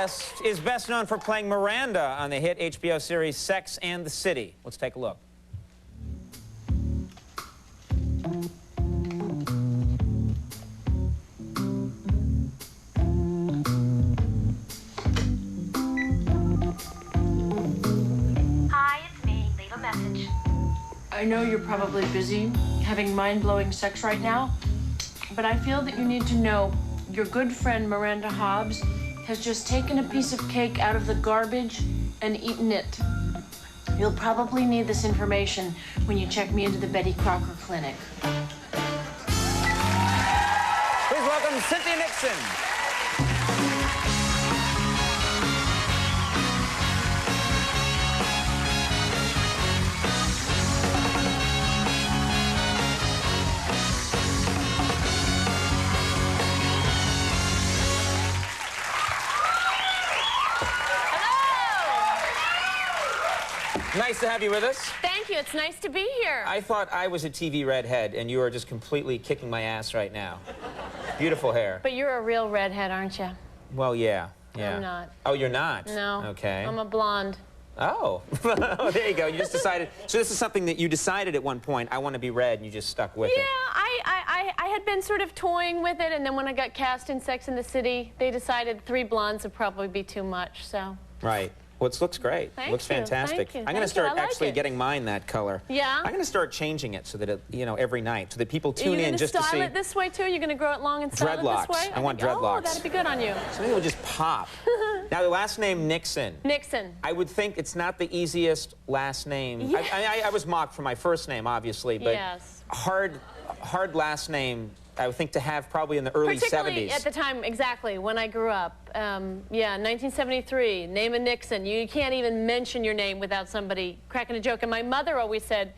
is best known for playing Miranda on the hit HBO series Sex and the City. Let's take a look. Hi, it's me. Leave a message. I know you're probably busy having mind-blowing sex right now, but I feel that you need to know your good friend Miranda Hobbs has just taken a piece of cake out of the garbage and eaten it. You'll probably need this information when you check me into the Betty Crocker Clinic. Please welcome Cynthia Nixon. Nice to have you with us. Thank you. It's nice to be here. I thought I was a TV redhead, and you are just completely kicking my ass right now. Beautiful hair. But you're a real redhead, aren't you? Well, yeah. I'm not. Oh, you're not? No. Okay. I'm a blonde. Oh. Oh, there you go. You just decided. So this is something that you decided at one point, I want to be red, and you just stuck with it. Yeah, I had been sort of toying with it, and then when I got cast in Sex and the City, they decided 3 blondes would probably be too much, so. Right. Well, it looks great. Thank It looks you. fantastic. Thank you. I'm going to Thank you. start I like actually it. getting mine that color. Yeah? I'm going to start changing it so that it, you know, every night, so that people tune in just to see. Are you going to style it this way, too? You're going to grow it long and style Dreadlocks. it this way? I want think, dreadlocks. Oh, that'd be good on you. Something will just pop. Now, the last name Nixon. Nixon. I would think it's not the easiest last name. Yeah. I was mocked for my first name, obviously, but Yes. hard last name, I would think, to have probably in the early 70s. Particularly at the time, exactly, when I grew up. Yeah, 1973, name of Nixon. You can't even mention your name without somebody cracking a joke. And my mother always said,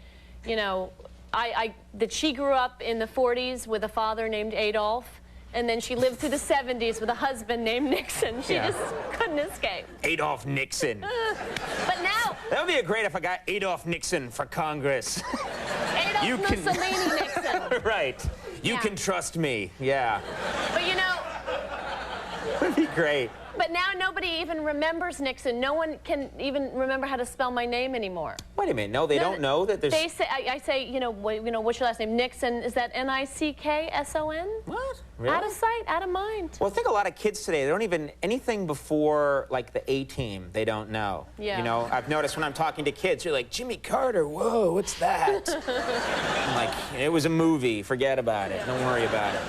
you know, that she grew up in the 40s with a father named Adolf, and then she lived through the 70s with a husband named Nixon. She just couldn't escape. Adolf Nixon. But now... That would be great if I got Adolf Nixon for Congress. Adolf Mussolini Nixon. Right. You can trust me. Yeah. But you know... That'd be great. But now nobody even remembers Nixon. No one can even remember how to spell my name anymore. Wait a minute. No, they don't know that there's... They say, I say, you know, what's your last name? Nixon. Is that N-I-C-K-S-O-n? What? Really? Out of sight, out of mind. Well, I think a lot of kids today, they don't even, anything before, like, the A-Team, they don't know. Yeah. You know, I've noticed when I'm talking to kids, you're like, Jimmy Carter, whoa, what's that? I'm like, it was a movie, forget about it, don't worry about it.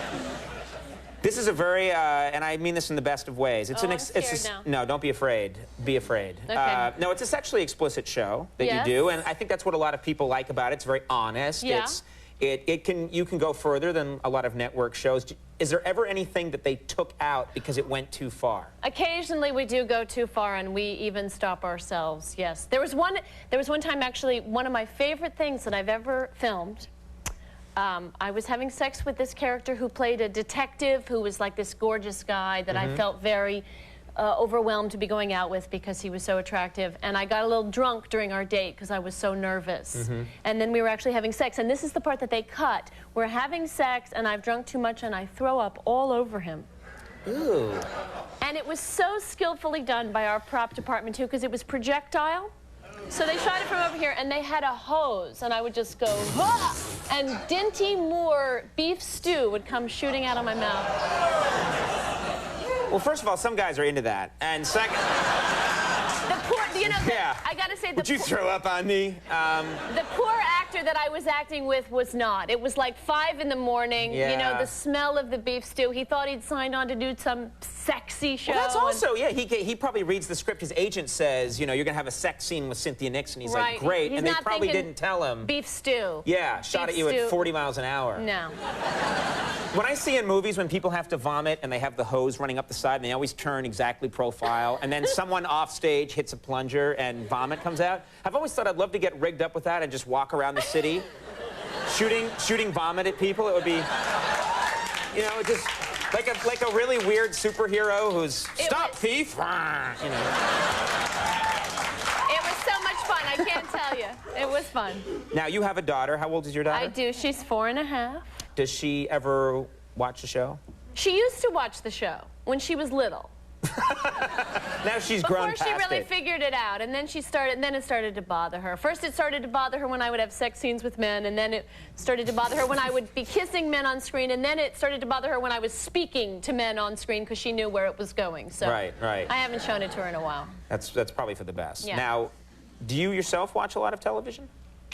This is a very, and I mean this in the best of ways. It's I'm scared now. No, don't be afraid. Be afraid. Okay. No, it's a sexually explicit show that Yes. you do, and I think that's what a lot of people like about it. It's very honest. Yeah. You can go further than a lot of network shows. Is there ever anything that they took out because it went too far? Occasionally we do go too far, and we even stop ourselves. Yes. There was one time, actually, one of my favorite things that I've ever filmed. I was having sex with this character who played a detective who was like this gorgeous guy that I felt very overwhelmed to be going out with because he was so attractive. And I got a little drunk during our date because I was so nervous. And then we were actually having sex. And this is the part that they cut. We're having sex, and I've drunk too much, and I throw up all over him. Ooh. And it was so skillfully done by our prop department, too, because it was projectile. So they shot it from over here, and they had a hose, and I would just go, "Wah!" And Dinty Moore beef stew would come shooting out of my mouth. Well, first of all, some guys are into that. And second... The poor, you know, Yeah. I gotta say, Would you throw up on me? the poor actor that I was acting with was not. It was like 5 in the morning, you know, Yeah. the smell of the beef stew. He thought he'd signed on to do some sexy show. Well, that's also, yeah, he probably reads the script. His agent says, you know, you're going to have a sex scene with Cynthia Nixon. He's Right. like, great. He's And they not probably thinking didn't tell him. Beef stew. Yeah, shot at Beef you stew. at 40 miles an hour. No. When I see in movies when people have to vomit and they have the hose running up the side, and they always turn exactly profile, and then someone off stage hits a plunger and vomit comes out, I've always thought I'd love to get rigged up with that and just walk around the city shooting vomit at people. It would be, you know, just like a really weird superhero who's, stop, thief! You know. It was so much fun, I can't tell you. It was fun. Now, you have a daughter. How old is your daughter? I do. She's 4.5. Does she ever watch the show? She used to watch the show when she was little. Now she's grown past it. Before she really figured it out, and then it started to bother her. First it started to bother her when I would have sex scenes with men, and then it started to bother her when I would be kissing men on screen, and then it started to bother her when I was speaking to men on screen because she knew where it was going. So right. I haven't shown it to her in a while. That's probably for the best. Yeah. Now, do you yourself watch a lot of television?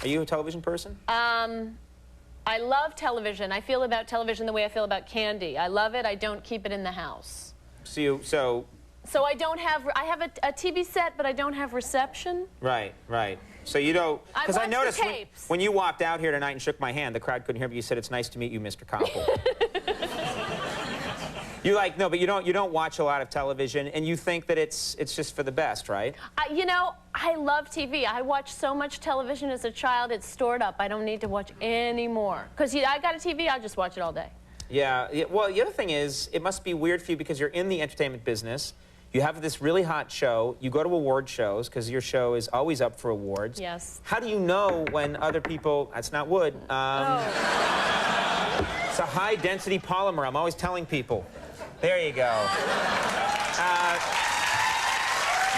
Are you a television person? I love television. I feel about television the way I feel about candy. I love it. I don't keep it in the house. So I don't have. I have a TV set, but I don't have reception. Right. So you don't. Because I noticed the tapes. when you walked out here tonight and shook my hand, the crowd couldn't hear, but you said, "It's nice to meet you, Mr. Koppel." But you don't watch a lot of television, and you think that it's just for the best, right? You know, I love TV. I watched so much television as a child; it's stored up. I don't need to watch any more. Because I got a TV, I'll just watch it all day. Yeah. Well, the other thing is, it must be weird for you because you're in the entertainment business. You have this really hot show. You go to award shows because your show is always up for awards. Yes. How do you know when other people? That's not wood. It's a high-density polymer. I'm always telling people. There you go.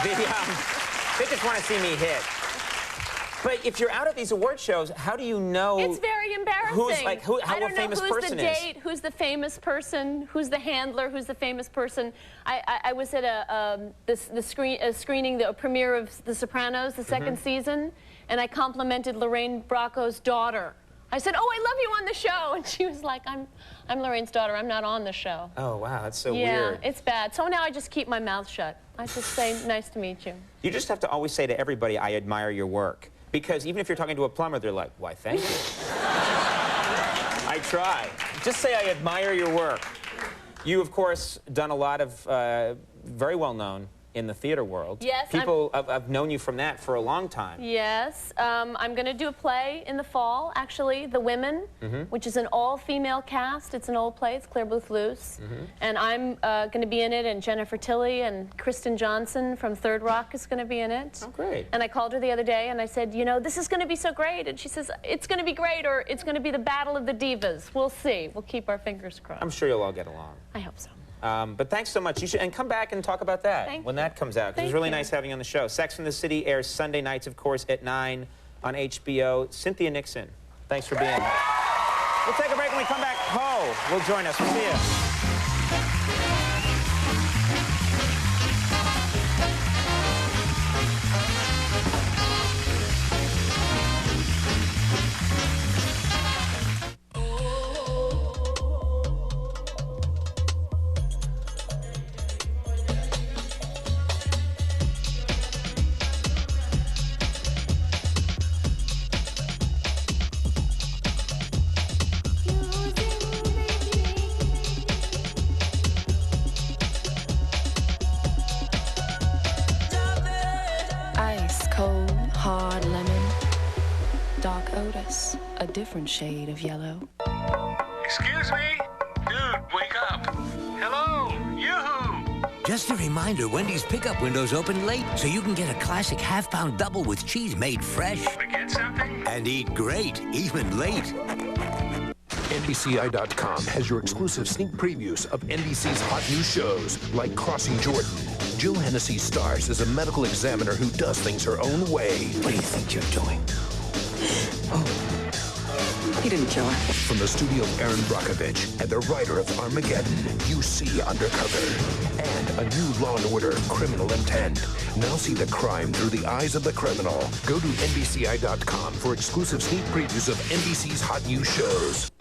They just want to see me hit. But if you're out at these award shows, how do you know? It's very embarrassing. How a famous person is? Who's the date? Who's the famous person? Who's the handler? Who's the famous person? I was at a screening, the premiere of The Sopranos, the second season, and I complimented Lorraine Bracco's daughter. I said, "Oh, I love you on the show," and she was like, "I'm Lorraine's daughter. I'm not on the show." Oh wow, that's so weird. Yeah, it's bad. So now I just keep my mouth shut. I just say, "Nice to meet you." You just have to always say to everybody, "I admire your work." Because even if you're talking to a plumber, they're like, "Why, thank you." I try. Just say, "I admire your work." You, of course, done a lot of very well-known in the theater world. Yes. People have known you from that for a long time. Yes. I'm going to do a play in the fall, actually, The Women, which is an all-female cast. It's an old play. It's Claire Booth Luce. And I'm going to be in it, and Jennifer Tilly and Kristen Johnson from Third Rock is going to be in it. Oh, great. And I called her the other day, and I said, "You know, this is going to be so great." And she says, "It's going to be great, or it's going to be the battle of the divas. We'll see. We'll keep our fingers crossed." I'm sure you'll all get along. I hope so. But thanks so much. You should, and come back and talk about that when that comes out. 'Cause it's really nice having you on the show. Sex and the City airs Sunday nights, of course, at 9 on HBO. Cynthia Nixon, thanks for being here. We'll take a break. When we come back, Ho will join us. We'll see you. Hard lemon, dark Otis, a different shade of yellow. Excuse me? Dude, wake up. Hello? Yoo-hoo! Just a reminder, Wendy's pickup window's open late, so you can get a classic half-pound double with cheese made fresh. Forget something? And eat great, even late. NBCI.com has your exclusive sneak previews of NBC's hot new shows, like Crossing Jordan. Jill Hennessy stars as a medical examiner who does things her own way. What do you think you're doing? Oh, he didn't kill her. From the studio of Aaron Brockovich and the writer of Armageddon, you see Undercover. And a new Law & Order, Criminal Intent. Now see the crime through the eyes of the criminal. Go to NBCI.com for exclusive sneak previews of NBC's hot new shows.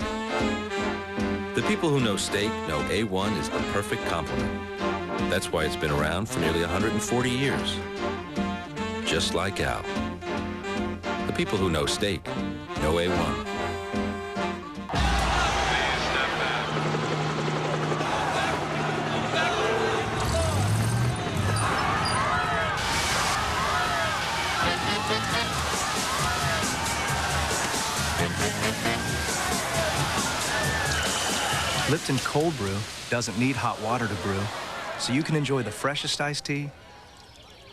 The people who know steak know A1 is the perfect complement. That's why it's been around for nearly 140 years. Just like Al. The people who know steak know A1. Lipton Cold Brew doesn't need hot water to brew, so you can enjoy the freshest iced tea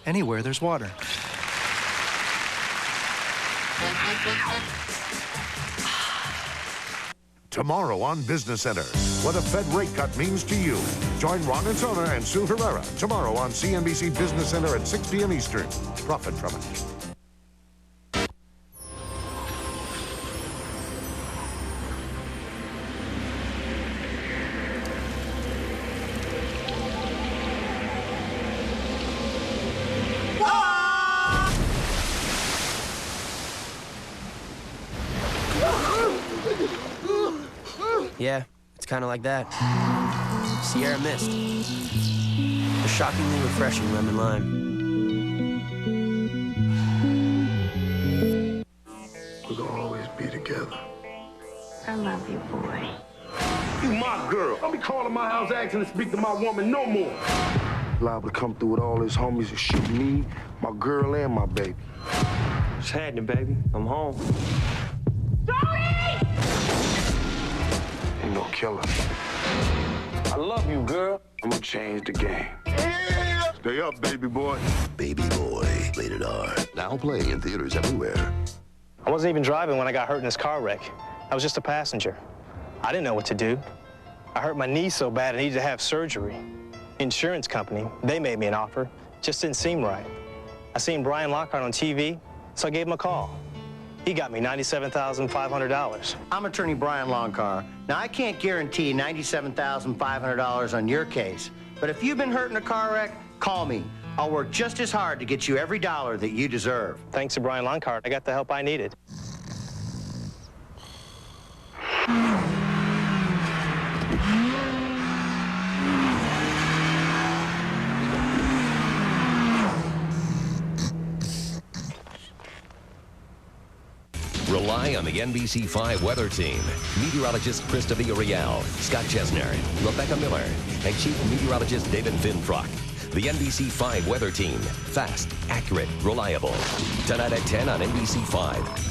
anywhere there's water. Tomorrow on Business Center. what a Fed rate cut means to you. Join Ron Insona and Sue Herrera tomorrow on CNBC Business Center at 6 p.m. Eastern. Profit from it. Yeah, it's kind of like that. Sierra Mist. A shockingly refreshing lemon lime. We're gonna always be together. I love you, boy. You my girl. Don't be calling my house asking to speak to my woman no more. Liable to come through with all his homies and shoot me, my girl, and my baby. What's happening, baby? I'm home. Ain't no killer. I love you, girl. I'm gonna change the game. Yeah. Stay up, baby boy. Baby Boy, rated R. Now playing in theaters everywhere. I wasn't even driving when I got hurt in this car wreck. I was just a passenger. I didn't know what to do. I hurt my knee so bad I needed to have surgery. Insurance company, they made me an offer. Just didn't seem right. I seen Brian Lockhart on TV, so I gave him a call. He got me $97,500. I'm attorney Brian Longcar. Now, I can't guarantee $97,500 on your case, but if you've been hurt in a car wreck, call me. I'll work just as hard to get you every dollar that you deserve. Thanks to Brian Longcar, I got the help I needed. Rely on the NBC5 weather team. Meteorologist Krista Villarreal, Scott Chesner, Rebecca Miller, and Chief Meteorologist David Finfrock. The NBC5 weather team. Fast, accurate, reliable. Tonight at 10 on NBC5.